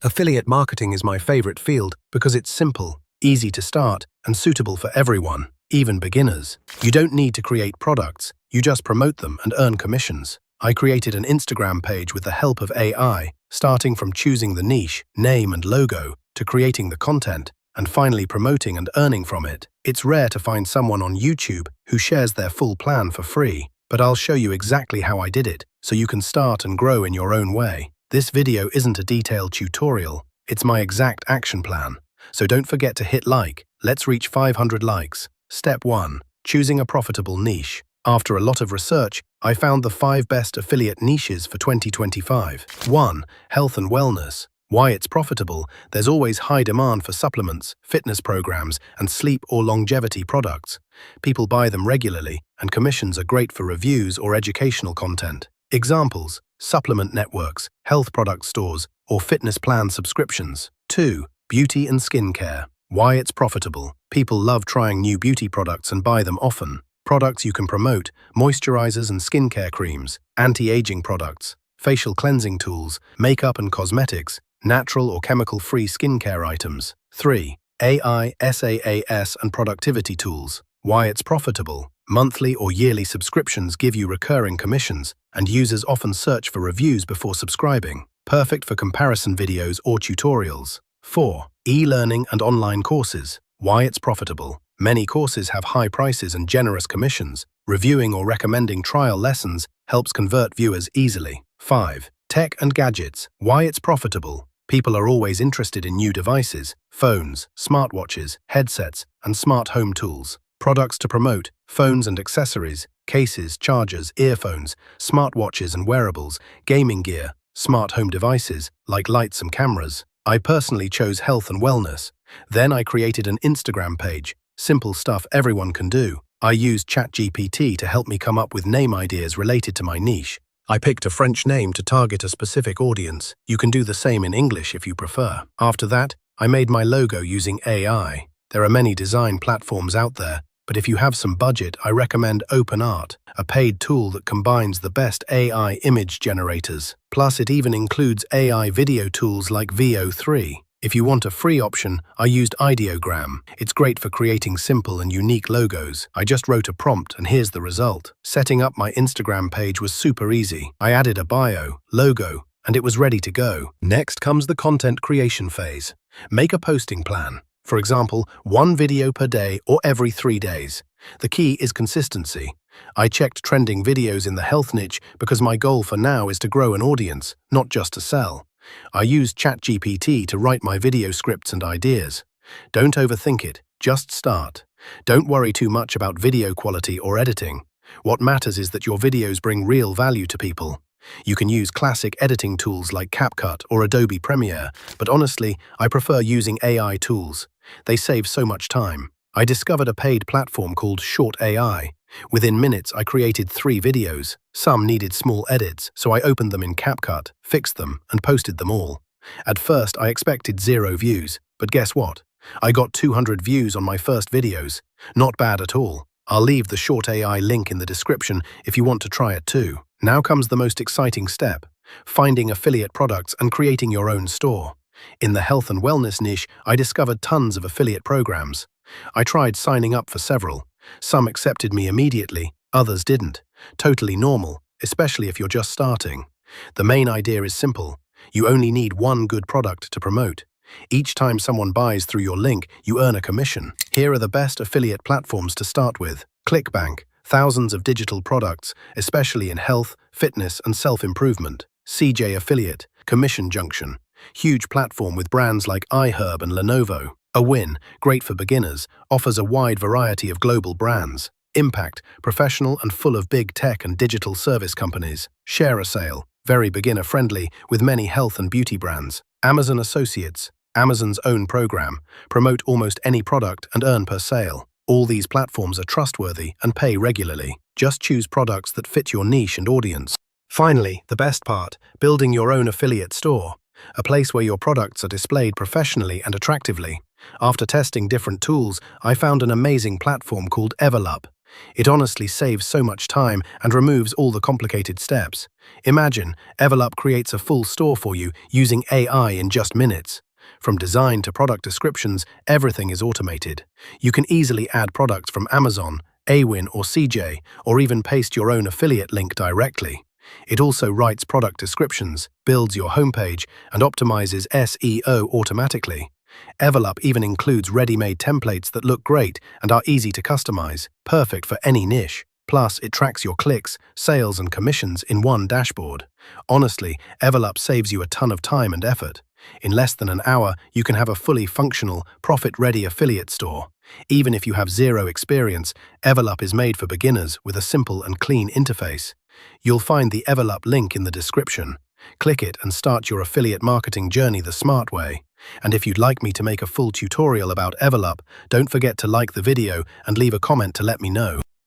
Affiliate marketing is my favorite field because it's simple, easy to start, and suitable for everyone, even beginners. You don't need to create products, you just promote them and earn commissions. I created an Instagram page with the help of AI, starting from choosing the niche, name and logo, to creating the content, and finally promoting and earning from it. It's rare to find someone on YouTube who shares their full plan for free, but I'll show you exactly how I did it, so you can start and grow in your own way. This video isn't a detailed tutorial, it's my exact action plan. So don't forget to hit like. Let's reach 500 likes. Step 1. Choosing a profitable niche. After a lot of research, I found the 5 best affiliate niches for 2025. 1. Health and wellness. Why it's profitable? There's always high demand for supplements, fitness programs, and sleep or longevity products. People buy them regularly, and commissions are great for reviews or educational content. Examples: supplement networks, health product stores, or fitness plan subscriptions. 2. Beauty and skincare. Why it's profitable? People love trying new beauty products and buy them often. Products you can promote: moisturizers and skincare creams, anti-aging products, facial cleansing tools, makeup and cosmetics, natural or chemical-free skincare items. 3. AI, SaaS, and productivity tools. Why it's profitable? Monthly or yearly subscriptions give you recurring commissions, and users often search for reviews before subscribing. Perfect for comparison videos or tutorials. 4. E-learning and online courses. Why it's profitable? Many courses have high prices and generous commissions. Reviewing or recommending trial lessons helps convert viewers easily. 5. Tech and gadgets. Why it's profitable? People are always interested in new devices: phones, smartwatches, headsets, and smart home tools. Products to promote: phones and accessories, cases, chargers, earphones, smartwatches and wearables, gaming gear, smart home devices like lights and cameras. I personally chose health and wellness. Then I created an Instagram page. Simple stuff everyone can do. I used ChatGPT to help me come up with name ideas related to my niche. I picked a French name to target a specific audience. You can do the same in English if you prefer. After that, I made my logo using AI. There are many design platforms out there, but if you have some budget, I recommend OpenArt, a paid tool that combines the best AI image generators. Plus, it even includes AI video tools like VO3. If you want a free option, I used Ideogram. It's great for creating simple and unique logos. I just wrote a prompt and here's the result. Setting up my Instagram page was super easy. I added a bio, logo, and it was ready to go. Next comes the content creation phase. Make a posting plan. For example, 1 video per day or every 3 days. The key is consistency. I checked trending videos in the health niche because my goal for now is to grow an audience, not just to sell. I used ChatGPT to write my video scripts and ideas. Don't overthink it, just start. Don't worry too much about video quality or editing. What matters is that your videos bring real value to people. You can use classic editing tools like CapCut or Adobe Premiere, but honestly, I prefer using AI tools. They save so much time. I discovered a paid platform called Short AI. Within minutes, I created 3 videos. Some needed small edits, so I opened them in CapCut, fixed them, and posted them all. At first, I expected 0 views, but guess what? I got 200 views on my first videos. Not bad at all. I'll leave the Short AI link in the description if you want to try it too. Now comes the most exciting step: finding affiliate products and creating your own store. In the health and wellness niche, I discovered tons of affiliate programs. I tried signing up for several. Some accepted me immediately, others didn't. Totally normal, especially if you're just starting. The main idea is simple. You only need 1 good product to promote. Each time someone buys through your link, you earn a commission. Here are the best affiliate platforms to start with. ClickBank, thousands of digital products, especially in health, fitness, and self-improvement. CJ Affiliate, Commission Junction, huge platform with brands like iHerb and Lenovo. A Win, great for beginners, offers a wide variety of global brands. Impact, professional and full of big tech and digital service companies. Share a Sale, very beginner-friendly with many health and beauty brands. Amazon Associates, Amazon's own program, promote almost any product and earn per sale. All these platforms are trustworthy and pay regularly. Just choose products that fit your niche and audience. Finally, the best part, building your own affiliate store, a place where your products are displayed professionally and attractively. After testing different tools, I found an amazing platform called Evolup. It honestly saves so much time and removes all the complicated steps. Imagine, evolup creates a full store for you using AI in just minutes. From design to product descriptions, everything is automated. You can easily add products from Amazon, Awin or CJ, or even paste your own affiliate link directly. It also writes product descriptions, builds your homepage, and optimizes SEO automatically. Evolup even includes ready-made templates that look great and are easy to customize, perfect for any niche. Plus, it tracks your clicks, sales, and commissions in one dashboard. Honestly, Evolup saves you a ton of time and effort. In less than an hour, you can have a fully functional, profit-ready affiliate store. Even if you have zero experience, Evolup is made for beginners with a simple and clean interface. You'll find the Evolup link in the description. Click it and start your affiliate marketing journey the smart way. And if you'd like me to make a full tutorial about Evolup, don't forget to like the video and leave a comment to let me know.